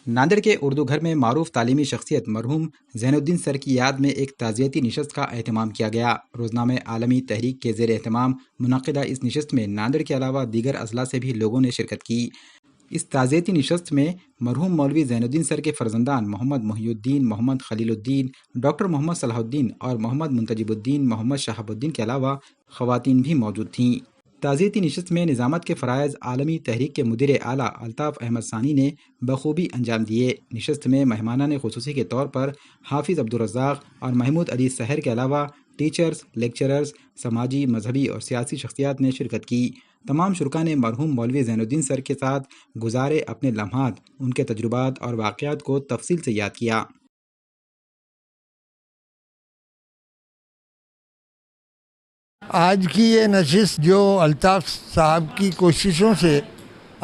नांदेड़ के उर्दू घर में मारूफ तालीमी शख्सियत मरहूम ज़ैनुद्दीन सर की याद में एक ताज़ियती नशस्त का एहतमाम किया गया। रोज़नामे आलमी तहरीक के ज़ेर एहतमाम मुनक़िदा इस नशस्त में नांदेड़ के अलावा दीगर अजला से भी लोगों ने शिरकत की। इस ताज़ियती नशस्त में मरहूम मौलवी ज़ैनुद्दीन सर के फ़र्जंदान मोहम्मद मोहिउद्दीन, मोहम्मद खलीलुद्दीन, डॉक्टर मोहम्मद सलाहुद्दीन और मोहम्मद मुंतजिबुद्दीन, मोहम्मद शहाबुद्दीन के अलावा ख़वातीन भी मौजूद थीं। ताज़ियती नशस्त में निज़ामत के फ़राइज़ आलमी तहरीक के मुदीर आला अल्ताफ़ अहमद सानी ने बखूबी अंजाम दिए। नशस्त में मेहमानान ख़ुसूसी के तौर पर हाफिज़ अब्दुल रज़्ज़ाक़ और महमूद अली सहर के अलावा टीचर्स, लेक्चरर्स, समाजी, मजहबी और सियासी शख्सियात ने शिरकत की। तमाम शुरका ने मरहूम मौलवी ज़ैनुद्दीन सर के साथ गुजारे अपने लम्हात, उनके तजुर्बात और वाक़यात को तफसील से याद किया। आज की ये नशिस्त जो अल्ताफ़ साहब की कोशिशों से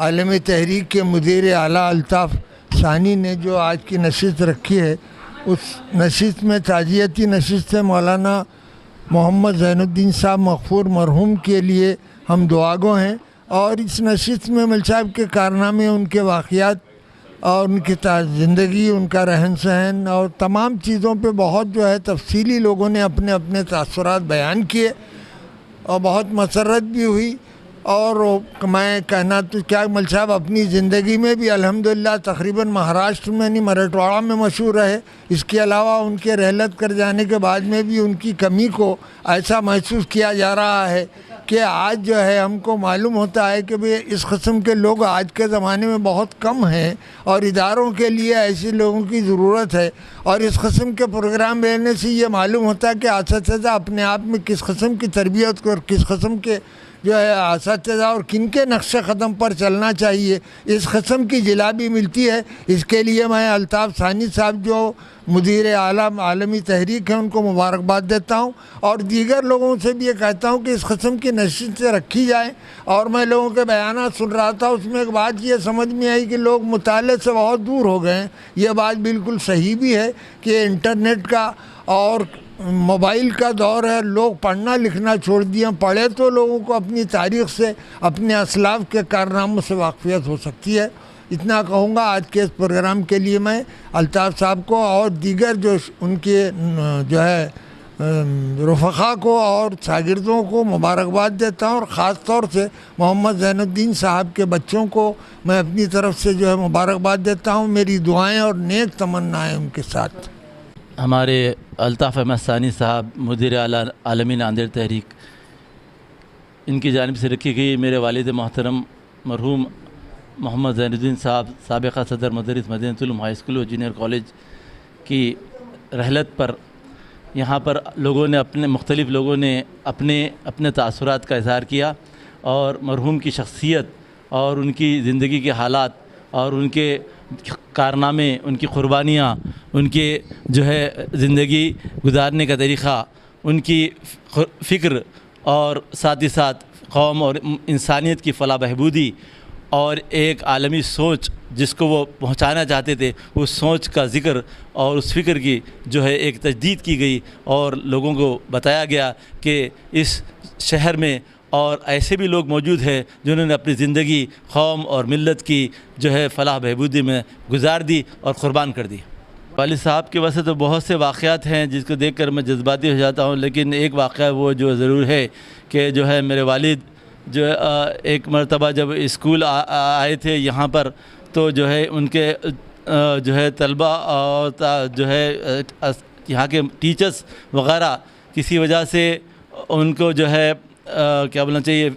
आलमी तहरीक के मुदीर आला अल्ताफ़ सानी ने जो आज की नशिस्त रखी है, उस नशिस्त में ताज़ियती नशिस्त है। मौलाना मोहम्मद ज़ैनुद्दीन साहब मग़फ़ूर मरहूम के लिए हम दुआगो हैं और इस नशिस्त में मौलवी साहब के कारनामे, उनके वाक़यात और उनकी ज़िंदगी, उनका रहन सहन और तमाम चीज़ों पे बहुत जो है तफसीली लोगों ने अपने अपने तासुरात बयान किए और बहुत मसरत भी हुई। और मैं कहना तो क्या, मौलवी साहब अपनी ज़िंदगी में भी अल्हम्दुलिल्लाह तकरीबन महाराष्ट्र में नहीं मराठवाड़ा में मशहूर रहे। इसके अलावा उनके रहलत कर जाने के बाद में भी उनकी कमी को ऐसा महसूस किया जा रहा है कि आज जो है हमको मालूम होता है कि भाई इस किस्म के लोग आज के ज़माने में बहुत कम हैं और इदारों के लिए ऐसे लोगों की ज़रूरत है। और इस किस्म के प्रोग्राम लेने से ये मालूम होता है कि असातिज़ा अपने आप में किस किस्म की तरबियत को और किस किस्म के जो है असातिज़ा और किन के नक्शे क़दम पर चलना चाहिए, इस किस्म की जिला भी मिलती है। इसके लिए मैं अल्ताफ़ सानी साहब जो मुदीर आलम आलमी तहरीक है उनको मुबारकबाद देता हूँ और दीगर लोगों से भी ये कहता हूँ कि इस किस्म की नशिस्त से रखी जाए। और मैं लोगों के बयान सुन रहा था, उसमें एक बात ये समझ में आई कि लोग मुताले से बहुत दूर हो गए हैं। ये बात बिल्कुल सही भी है कि इंटरनेट का और मोबाइल का दौर है, लोग पढ़ना लिखना छोड़ दिए। पढ़े तो लोगों को अपनी तारीख़ से, अपने असलाफ़ के कारनामों से वाक़फ़ियत हो सकती है। इतना कहूँगा। आज के इस प्रोग्राम के लिए मैं अल्ताफ़ साहब को और दीगर जो उनके जो है रफ़क़ा को और शागिर्दों को मुबारकबाद देता हूँ और ख़ास तौर से मोहम्मद ज़ैनुद्दीन साहब के बच्चों को मैं अपनी तरफ से जो है मुबारकबाद देता हूँ। मेरी दुआएँ और नेक तमन्नाएँ उनके साथ। हमारे अल्ताफ़ अहमद सानी साहब मुदीर आला आलमी नांदेड़ तहरीक, इनकी जानिब से रखी गई मेरे वालिद मोहतरम मरहूम मोहम्मद ज़ैनुद्दीन साहब साबिक़ा सदर मदरस मदीनतुल उलूम हाई स्कूल और जूनियर कॉलेज की रहलत पर यहाँ पर लोगों ने मुख्तलिफ़ लोगों ने अपने तासुरात का इज़हार किया और मरहूम की शख्सियत और उनकी ज़िंदगी के हालात और उनके कारनामे, उनकी क़ुरबानियाँ, उनके जो है ज़िंदगी गुजारने का तरीक़ा, उनकी फ़िक्र और साथ ही साथ कौम और इंसानियत की फ़लाह बहबूदी और एक आलमी सोच जिसको वो पहुंचाना चाहते थे, उस सोच का ज़िक्र और उस फ़िक्र की जो है एक तजदीद की गई और लोगों को बताया गया कि इस शहर में और ऐसे भी लोग मौजूद हैं जिन्होंने अपनी ज़िंदगी कौम और मिल्लत की जो है फ़लाह बहबूदी में गुजार दी और क़ुरबान कर दी। वालिद साहब के वैसे तो बहुत से वाक़यात हैं जिसको देखकर मैं जज्बाती हो जाता हूँ, लेकिन एक वाक़या वो जो ज़रूर है कि जो है मेरे वालिद जो है एक मरतबा जब स्कूल आए थे यहाँ पर, तो जो है उनके जो है तलबा और जो है यहाँ के टीचर्स वग़ैरह किसी वजह से उनको जो है क्या बोलना चाहिए,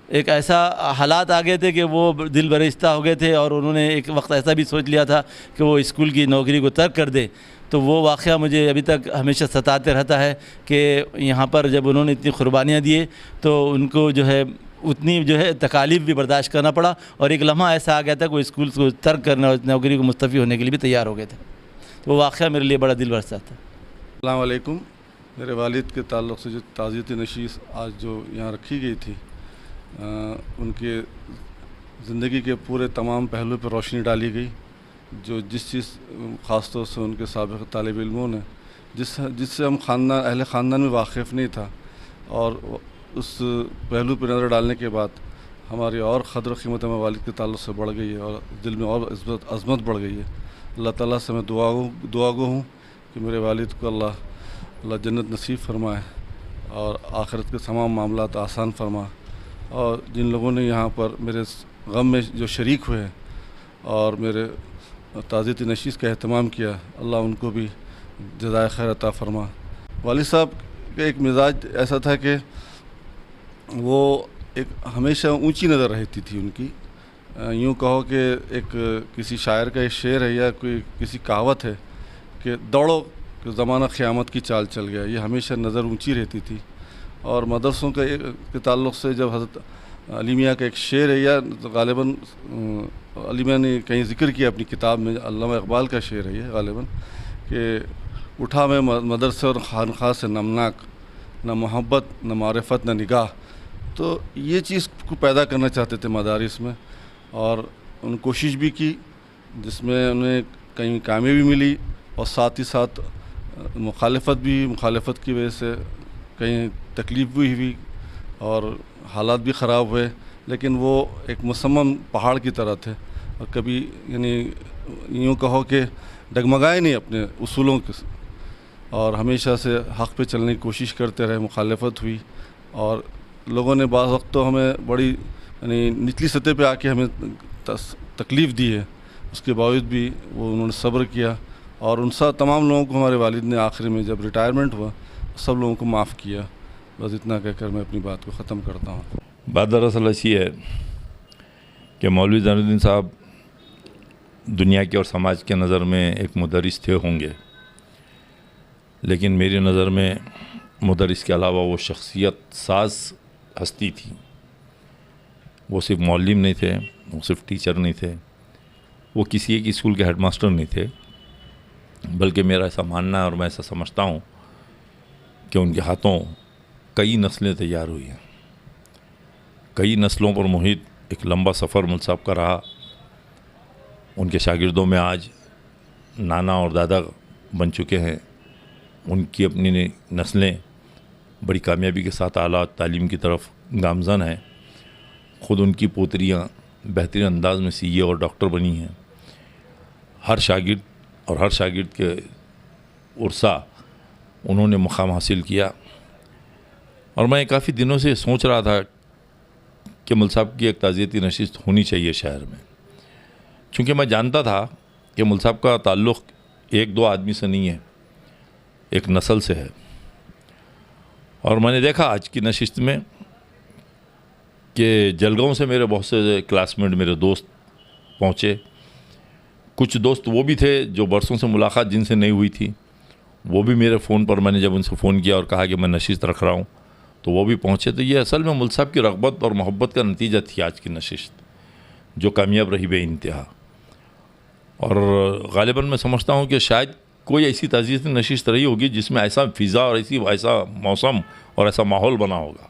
एक ऐसा हालात आ गए थे कि वो दिल बरेश्ता हो गए थे और उन्होंने एक वक्त ऐसा भी सोच लिया था कि वो स्कूल की नौकरी को तर्क कर दे। तो वो वाक़या मुझे अभी तक हमेशा सताते रहता है कि यहाँ पर जब उन्होंने इतनी क़ुरबानियाँ दिए तो उनको जो है उतनी जो है तकालीफ भी बर्दाश्त करना पड़ा और एक लम्हा ऐसा आ गया था कि वो स्कूल को तर्क करने और नौकरी को मुस्तफ़ी होने के लिए भी तैयार हो गए थे। तो वो वाक़या मेरे लिए बड़ा दिल बरसा था। अस्सलाम वालेकुम। मेरे वालिद के ताल्लुक़ से जो ताज़ियती नशीस आज जो यहाँ रखी गई थी, उनके ज़िंदगी के पूरे तमाम पहलू पर रोशनी डाली गई। जो जिस चीज़ ख़ास तौर से उनके साबिक़ तालिब इल्मों ने जिससे हम अहले ख़ानदान में वाक़िफ़ नहीं था, और उस पहलू पर नज़र डालने के बाद हमारी और क़द्र क़ीमत हमारे वालिद के ताल्लुक़ से बढ़ गई है और दिल में और अज़मत बढ़ गई है। अल्लाह ताला से मैं दुआगो हूँ कि मेरे वालिद को अल्लाह जन्नत नसीब फरमाए और आखिरत के तमाम मामलात आसान फरमा। और जिन लोगों ने यहाँ पर मेरे गम में जो शरीक हुए हैं और मेरे ताज़ियती नशीस का अहतमाम किया, अल्लाह उनको भी जज़ाए खैर अता फरमा। वालिद साहब का एक मिजाज ऐसा था कि वो एक हमेशा ऊंची नज़र रहती थी उनकी। यूँ कहो कि एक किसी शायर का एक शेर है या कोई किसी कहावत है कि दौड़ो कि ज़माना क़यामत की चाल चल गया। ये हमेशा नज़र ऊंची रहती थी। और मदरसों के ताल्लुक़ से जब हज़रत अली मियाँ का एक शेर है, या ग़ालिबन अली मियाँ ने कहीं ज़िक्र किया अपनी किताब में, अल्लामा इक़बाल का शेर है ये ग़ालिबन, कि उठा मैं मदरसे और खानख़ाह से नमनाक, न मोहब्बत न मारिफत न निगाह। तो ये चीज़ को पैदा करना चाहते थे मदारिस में, और उन कोशिश भी की जिसमें उन्हें कहीं कामयाबी मिली और साथ ही साथ मुखालफत की वजह से कहीं तकलीफ़ भी हुई और हालात भी ख़राब हुए। लेकिन वो एक मुसम्मम पहाड़ की तरह थे और कभी यानी यूँ कहो कि डगमगाए नहीं अपने उसूलों के, और हमेशा से हक़ पे चलने की कोशिश करते रहे। मुखालफत हुई और लोगों ने बाज़ वक्त तो हमें बड़ी यानी निचली सतह पे आके हमें तकलीफ़ दी है, उसके बावजूद भी वो उन्होंने सब्र किया। और उन सब तमाम लोगों को हमारे वालिद ने आखिर में जब रिटायरमेंट हुआ सब लोगों को माफ़ किया। बस इतना कहकर मैं अपनी बात को ख़त्म करता हूँ। बात दरअसल ऐसी है कि मौलवी ज़ैनुद्दीन साहब दुनिया के और समाज के नज़र में एक मुदर्रिस थे होंगे, लेकिन मेरी नज़र में मुदर्रिस के अलावा वो शख्सियत साज हस्ती थी। वो सिर्फ मौलिम नहीं थे, वो सिर्फ टीचर नहीं थे, वो किसी एक स्कूल के हेडमास्टर नहीं थे, बल्कि मेरा ऐसा मानना है और मैं ऐसा समझता हूँ कि उनके हाथों कई नस्लें तैयार हुई हैं। कई नस्लों पर मुहित एक लंबा सफ़र मुल्क साहब का रहा। उनके शागिर्दों में आज नाना और दादा बन चुके हैं। उनकी अपनी नस्लें बड़ी कामयाबी के साथ आला तालीम की तरफ गामज़न हैं। ख़ुद उनकी पोतरियाँ बेहतरीन अंदाज में सीए और डॉक्टर बनी हैं। हर शागिर्द के उर्सा उन्होंने मुकाम हासिल किया। और मैं काफ़ी दिनों से सोच रहा था कि मुल्क साहब की एक ताज़ियती नशिस्त होनी चाहिए शहर में, चूँकि मैं जानता था कि मुल्क साहब का ताल्लुक़ एक दो आदमी से नहीं है, एक नस्ल से है। और मैंने देखा आज की नशिस्त में कि जलगांव से मेरे बहुत से क्लासमेट, मेरे दोस्त पहुँचे। कुछ दोस्त वो भी थे जो बरसों से मुलाकात जिनसे नहीं हुई थी, वो भी मेरे फ़ोन पर, मैंने जब उनसे फ़ोन किया और कहा कि मैं नशिस्त रख रहा हूँ, तो वो भी पहुँचे। तो ये असल में मुल्क साहब की रग़बत और मोहब्बत का नतीजा थी आज की नशिस्त, जो कामयाब रही बेइंतहा। और ग़ालिबन मैं समझता हूँ कि शायद कोई ऐसी ताज़ियती नशिस्त रही होगी जिसमें ऐसा फ़िज़ा और ऐसा मौसम और ऐसा माहौल बना होगा।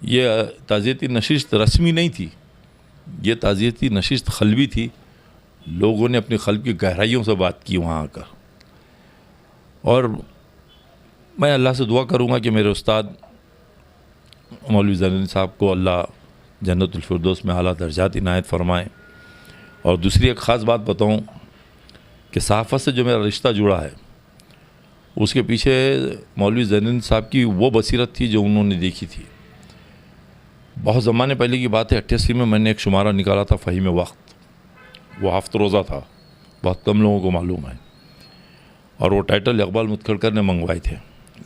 ये ताज़ियती नशिस्त रस्मी नहीं थी, ये ताज़ियती नशिस्त क़ल्बी थी। लोगों ने अपनी क़ल्ब की गहराइयों से बात की वहाँ आकर। और मैं अल्लाह से दुआ करूँगा कि मेरे उस्ताद मौलवी ज़ैनुद्दीन साहब को अल्लाह जन्नतुल फिरदौस में आला दर्जात इनायत फ़रमाए। और दूसरी एक ख़ास बात बताऊँ कि सहाफ़त से जो मेरा रिश्ता जुड़ा है, उसके पीछे मौलवी ज़ैनुद्दीन साहब की वो बसीरत थी जो उन्होंने देखी थी। बहुत ज़माने पहले की बात है, 88 में मैंने एक शुमारा निकाला था फ़हीम वक्त। वो हफ्त रोज़ा था, बहुत कम लोगों को मालूम है। और वो टाइटल इक़बाल मुतखड़कर ने मंगवाए थे,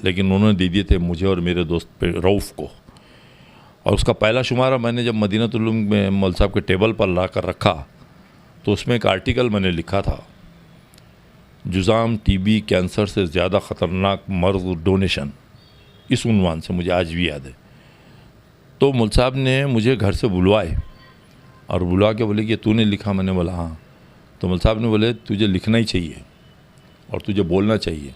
लेकिन उन्होंने दे दिए थे मुझे और मेरे दोस्त पे रऊफ़ को। और उसका पहला शुमारा मैंने जब मदीनतुल उलूम में मौलवी साहब के टेबल पर ला कर रखा, तो उसमें एक आर्टिकल मैंने लिखा था, जुज़ाम टीबी कैंसर से ज़्यादा ख़तरनाक मर्ज़ डोनेशन। इस उन्वान से मुझे आज भी याद है। तो मौलवी साहब ने मुझे घर से बुलवाए और बुला के बोले कि तूने लिखा? मैंने बोला हाँ। तो मौलवी साहब ने बोले तुझे लिखना ही चाहिए और तुझे बोलना चाहिए।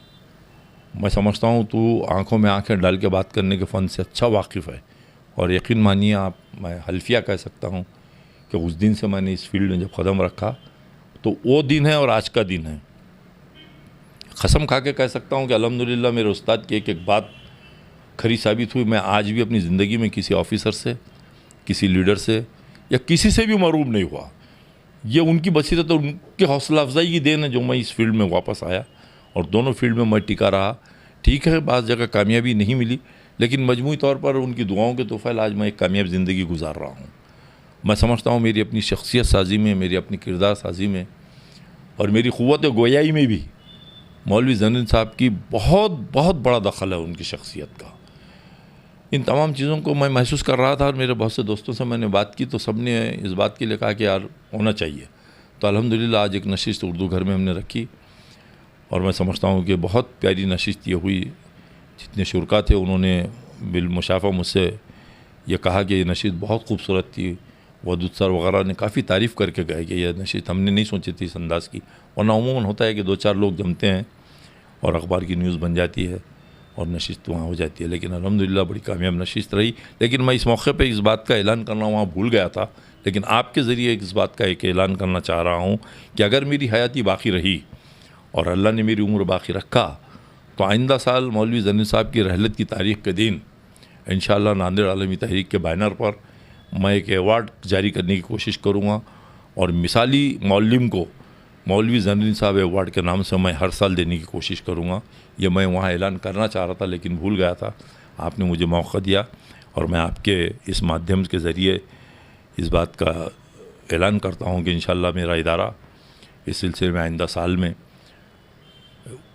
मैं समझता हूँ तू आंखों में आंखें डाल के बात करने के फ़न से अच्छा वाकिफ़ है। और यकीन मानिए आप, मैं हल्फिया कह सकता हूँ कि उस दिन से मैंने इस फील्ड में जब कदम रखा, तो वो दिन है और आज का दिन है। कसम खा के कह सकता हूँ कि अल्हम्दुलिल्लाह मेरे उस्ताद की एक एक बात खरी साबित हुई। मैं आज भी अपनी ज़िंदगी में किसी ऑफिसर से, किसी लीडर से या किसी से भी मरूब नहीं हुआ। ये उनकी बसीरत और उनकी हौसला अफजाई की देन है जो मैं इस फील्ड में वापस आया और दोनों फील्ड में मैं टिका रहा। ठीक है, बाज़ जगह कामयाबी नहीं मिली, लेकिन मजमूई तौर पर उनकी दुआओं के तोफ़ैल आज मैं एक कामयाब ज़िंदगी गुजार रहा हूँ। मैं समझता हूँ मेरी अपनी शख्सियत साजी में, मेरी अपनी किरदार साजी में और मेरी क़ुव्वत गोयाई में भी मौलवी ज़ैनुद्दीन साहब की बहुत बड़ा दखल है उनकी शख्सियत का। इन तमाम चीज़ों को मैं महसूस कर रहा था और मेरे बहुत से दोस्तों से मैंने बात की तो सब ने इस बात के लिए कहा कि यार होना चाहिए। तो अल्हम्दुलिल्लाह आज एक नशिस्त उर्दू घर में हमने रखी और मैं समझता हूँ कि बहुत प्यारी नशिस्त ये हुई। जितने शुरका थे उन्होंने बिलमुशाफ़ा मुझसे ये कहा कि ये नशिस्त बहुत खूबसूरत थी। वदूद सर वगैरह ने काफ़ी तारीफ़ करके गए कि यह नशिस्त हमने नहीं सोची थी इस अंदाज़ की, वरना उमूमन होता है कि 2-4 लोग जमते हैं और अखबार की न्यूज़ बन जाती है और नशिस्त वहाँ हो जाती है। लेकिन अल्हम्दुलिल्लाह बड़ी कामयाब नशिस्त रही। लेकिन मैं इस मौके पे इस बात का ऐलान करना वहाँ भूल गया था, लेकिन आपके ज़रिए इस बात का एक ऐलान करना चाह रहा हूँ कि अगर मेरी हयाती बाकी रही और अल्लाह ने मेरी उम्र बाकी रखा तो आइंदा साल मौलवी ज़ैनुद्दीन साहब की रहलत की तारीख़ के दिन इंशाअल्लाह नांदेड़ आलमी तहरीक के बैनर पर मैं एक अवार्ड जारी करने की कोशिश करूँगा और मिसाली मौल्लिम को मौलवी ज़ैनुद्दीन साहब अवार्ड के नाम से मैं हर साल देने की कोशिश करूँगा। ये मैं वहाँ ऐलान करना चाह रहा था लेकिन भूल गया था। आपने मुझे मौका दिया और मैं आपके इस माध्यम के ज़रिए इस बात का ऐलान करता हूँ कि इंशाअल्लाह मेरा इदारा इस सिलसिले में आइंदा साल में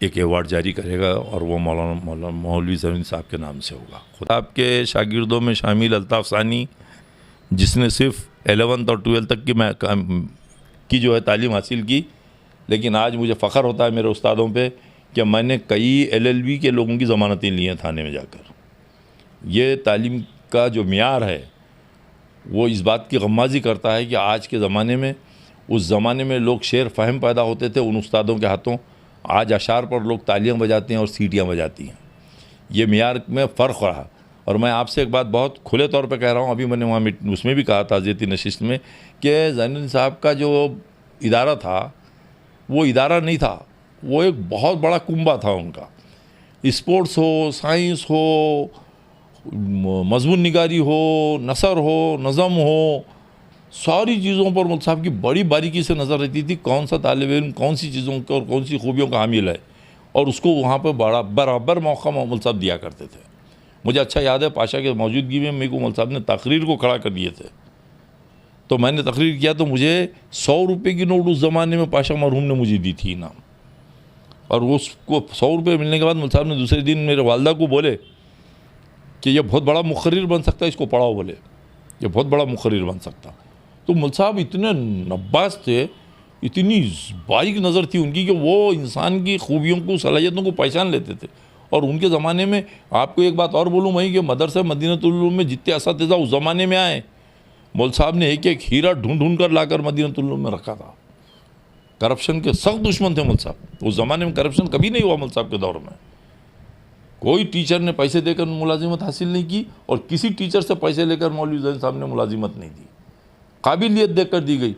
एक अवार्ड जारी करेगा और वो मौलाना मौलवी ज़ैनुद्दीन साहब के नाम से होगा। खुदा आपके शागिर्दों में शामिल अल्ताफ़ सानी, जिसने सिर्फ 11th और 12th तक की जो है तालीम हासिल की, लेकिन आज मुझे फ़ख्र होता है मेरे उस्तादों पे कि मैंने कई LLB के लोगों की ज़मानतें ली हैं थाने में जाकर। ये तालीम का जो मियार है वो इस बात की गम्माज़ी करता है कि आज के ज़माने में, उस ज़माने में लोग शेर फ़हम पैदा होते थे उन उस्तादों के हाथों, आज अशार पर लोग तालियां बजाते हैं और सीटियां बजाती हैं। ये मियार में फ़र्क रहा। और मैं आपसे एक बात बहुत खुले तौर पे कह रहा हूँ, अभी मैंने वहाँ उसमें भी कहा ताज़ियती नशिस्त में कि ज़ैनुद्दीन साहब का जो इदारा था वो इदारा नहीं था, वो एक बहुत बड़ा कुंबा था उनका। स्पोर्ट्स हो, साइंस हो, मज़मून निगारी हो, नसर हो, नज़म हो, सारी चीज़ों पर मुल्क साहब की बड़ी बारीकी से नज़र रहती थी। कौन सा तालिब इल्म कौन सी चीज़ों के और कौन सी खूबियों का हामिल है और उसको वहाँ पर बराबर मौका मुल्क साहब दिया करते थे। मुझे अच्छा याद है पाशा के मौजूदगी में मेरे को मुल्क साहब ने तकरीर को खड़ा कर दिए थे, तो मैंने तकरीर किया तो मुझे 100 रुपये की नोट उस ज़माने में पाशा मरहूम ने मुझे दी थी इनाम। और वो उसको 100 रुपये मिलने के बाद मुल्क साहब ने दूसरे दिन मेरे वालदा को बोले कि ये बहुत बड़ा मुखर्रिर बन सकता है, इसको पढ़ाओ, बोले ये बहुत बड़ा मुखर्रिर बन सकता। तो मुल्क साहब इतने नब्बास थे, इतनी बारीक नज़र थी उनकी कि वो इंसान की खूबियों को, सलाहियतों को पहचान लेते थे। और उनके ज़माने में आपको एक बात और बोलूँ मैं कि मदरसा मदीनतुल उलूम में जितने असातिज़ा उस ज़माने में आए, मौलवी साहब ने एक एक हीरा ढूंढ कर लाकर मदीनतुल उलूम में रखा था। करप्शन के सख्त दुश्मन थे मौलवी साहब। उस ज़माने में करप्शन कभी नहीं हुआ मौलवी साहब के दौर में। कोई टीचर ने पैसे देकर मुलाजिमत हासिल नहीं की और किसी टीचर से पैसे लेकर मौलवी ज़ैनुद्दीन साहब ने मुलाजिमत नहीं दी। काबिलियत देकर दी गई।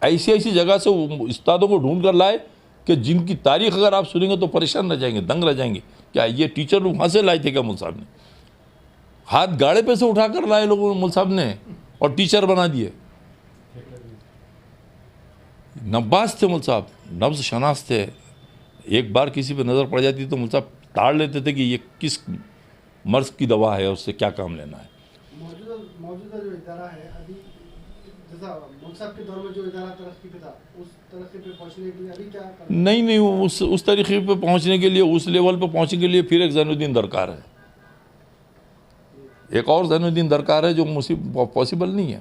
ऐसी ऐसी जगह से उस्तादों को ढूंढ कर लाए कि जिनकी तारीख़ अगर आप सुनेंगे तो परेशान रह जाएंगे, दंग रह जाएंगे। क्या ये टीचर लोग वहाँ से लाए थे क्या मौलवी साहब ने? हाथ गाड़े पे से उठाकर लाए लोगों मौलवी साहब ने और टीचर बना दिए। नब्बास थे मौलवी साहब, नब्ज़ शनास थे। एक बार किसी पे नज़र पड़ जाती तो मौलवी साहब ताड़ लेते थे कि ये किस मर्ज़ की दवा है, उससे क्या काम लेना है। मौजूदा जो इदारा है अभी, जैसा मौलवी साहब के दौर में जो इदारा तरक्की पे था, उस तरक्की पे पहुंचने के लिए अभी क्या करना? नहीं, उस तरीक़े पे पहुंचने के लिए, उस लेवल पे पहुंचने के लिए फिर एक ज़ैनुद्दीन दरकार है। एक और ज़ैनुद्दीन दरकार है जो पॉसिबल नहीं है।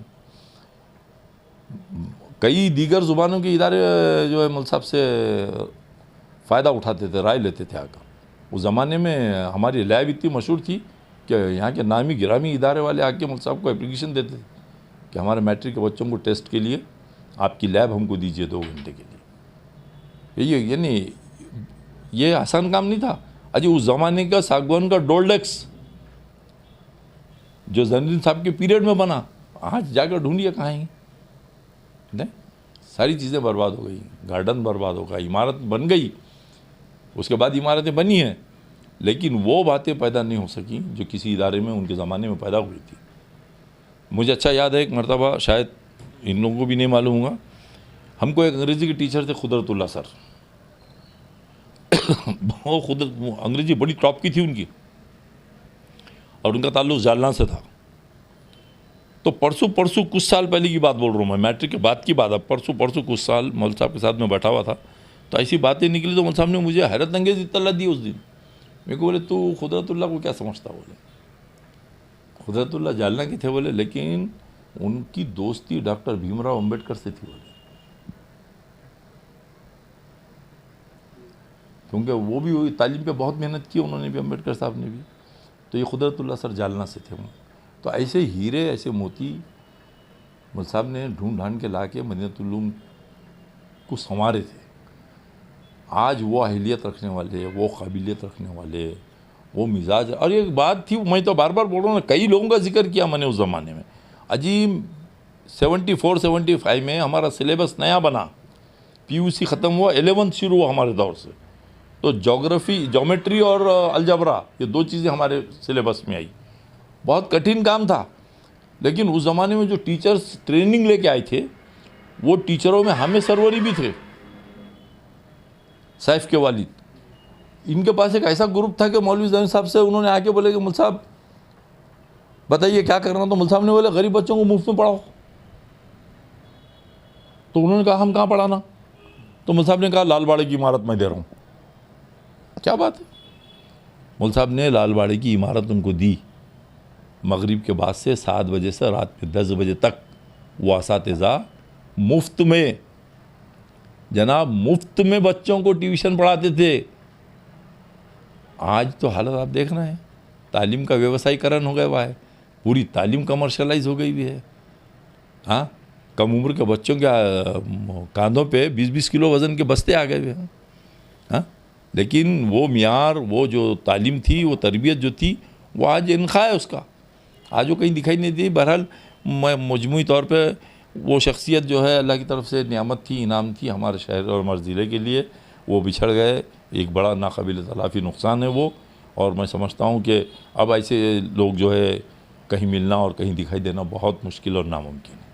कई दीगर ज़ुबानों के इदारे जो है मौलवी साहब से फ़ायदा उठाते थे, राय लेते थे आकर। उस ज़माने में हमारी लैब इतनी मशहूर थी कि यहाँ के नामी गिरामी इदारे वाले आके मौलवी साहब को एप्लीकेशन देते थे कि हमारे मैट्रिक के बच्चों को टेस्ट के लिए आपकी लैब हमको दीजिए 2 घंटे के लिए। ये यानी ये आसान काम नहीं था। अजी उस ज़माने का सागवान का डोल्डेक्स जो ज़ैनुद्दीन साहब के पीरियड में बना, आज जाकर ढूंढिए कहाँ है। नहीं, सारी चीज़ें बर्बाद हो गई, गार्डन बर्बाद हो गया, इमारत बन गई, उसके बाद इमारतें बनी हैं, लेकिन वो बातें पैदा नहीं हो सकी जो किसी इदारे में उनके ज़माने में पैदा हुई थी। मुझे अच्छा याद है एक मरतबा शायद इन लोगों को भी नहीं मालूम होगा। हमको एक अंग्रेज़ी के टीचर थे खुदरतुल्ला सर वो खुद अंग्रेज़ी बड़ी टॉप की थी उनकी, और उनका ताल्लुक जालना से था। तो परसों कुछ साल पहले की बात बोल रहा हूँ मैं, मैट्रिक के बाद की बात है। परसों कुछ साल मौलवी साहब के साथ में बैठा हुआ था, तो ऐसी बातें निकली तो मौलवी साहब ने मुझे हैरत अंगेज़ इत्तला दी उस दिन। मेरे को बोले तू खुदरतुल्ला को क्या समझता? बोले खुदरतुल्ला जालना के थे बोले, लेकिन उनकी दोस्ती डॉक्टर भीमराव अम्बेडकर से थी बोले, क्योंकि वो भी तालीम पे बहुत मेहनत की उन्होंने भी, अम्बेडकर साहब ने भी। तो ये खुदरतुल्ला सर जालना से थे। तो ऐसे हीरे ऐसे मोती मौलवी साहब ने ढूंढ ढांड के ला के मदीनतुल उलूम को संवारे थे। आज वो अहलियत रखने वाले, वो काबिलियत रखने वाले, वो मिजाज। और एक बात थी, मैं तो बार बार बोल रहा हूँ, कई लोगों का जिक्र किया मैंने उस ज़माने में। अजीब 74-75 में हमारा सिलेबस नया बना, PUC ख़त्म हुआ, 11th शुरू हुआ हमारे दौर से। तो ज्योमेट्री और अलजबरा ये 2 चीज़ें हमारे सिलेबस में आई। बहुत कठिन काम था, लेकिन उस ज़माने में जो टीचर्स ट्रेनिंग लेके आए थे, वो टीचरों में हामिद सरवरी भी थे, सैफ के वालिद। इनके पास एक ऐसा ग्रुप था कि मौलवी ज़मीन साहब से उन्होंने आके बोले कि मौलवी साहब बताइए क्या करना। तो मौलवी साहब ने बोले गरीब बच्चों को मुफ्त में पढ़ाओ। तो उन्होंने कहा हम कहाँ पढ़ाना? तो मौलवी साहब ने कहा लालबाड़े की इमारत मैं दे रहा हूँ। क्या बात है? मौलवी साहब ने लालबाड़े की इमारत उनको दी। मगरिब के बाद से 7 बजे से रात में 10 बजे तक वो असातिज़ा मुफ्त में, जनाब मुफ्त में बच्चों को ट्यूशन पढ़ाते थे। आज तो हालत आप देख रहे हैं, तालीम का व्यवसायीकरण हो गया हुआ है, पूरी तालीम कमर्शलाइज हो गई भी है। हाँ, कम उम्र के बच्चों के कांधों पे 20-20 किलो वज़न के बस्ते आ गए हुए हैं। हाँ, लेकिन वो मियार, वो जो तालीम थी, वो तरबियत जो थी, वो आज इनखा है उसका, आज वो कहीं दिखाई नहीं दी। बहरहाल मजमूई तौर पे वो शख्सियत जो है अल्लाह की तरफ से नियामत थी, इनाम थी हमारे शहर और हमारे ज़िले के लिए, वो बिछड़ गए। एक बड़ा नाकाबिल तलाफ़ी नुकसान है वो। और मैं समझता हूँ कि अब ऐसे लोग जो है कहीं मिलना और कहीं दिखाई देना बहुत मुश्किल और नामुमकिन है।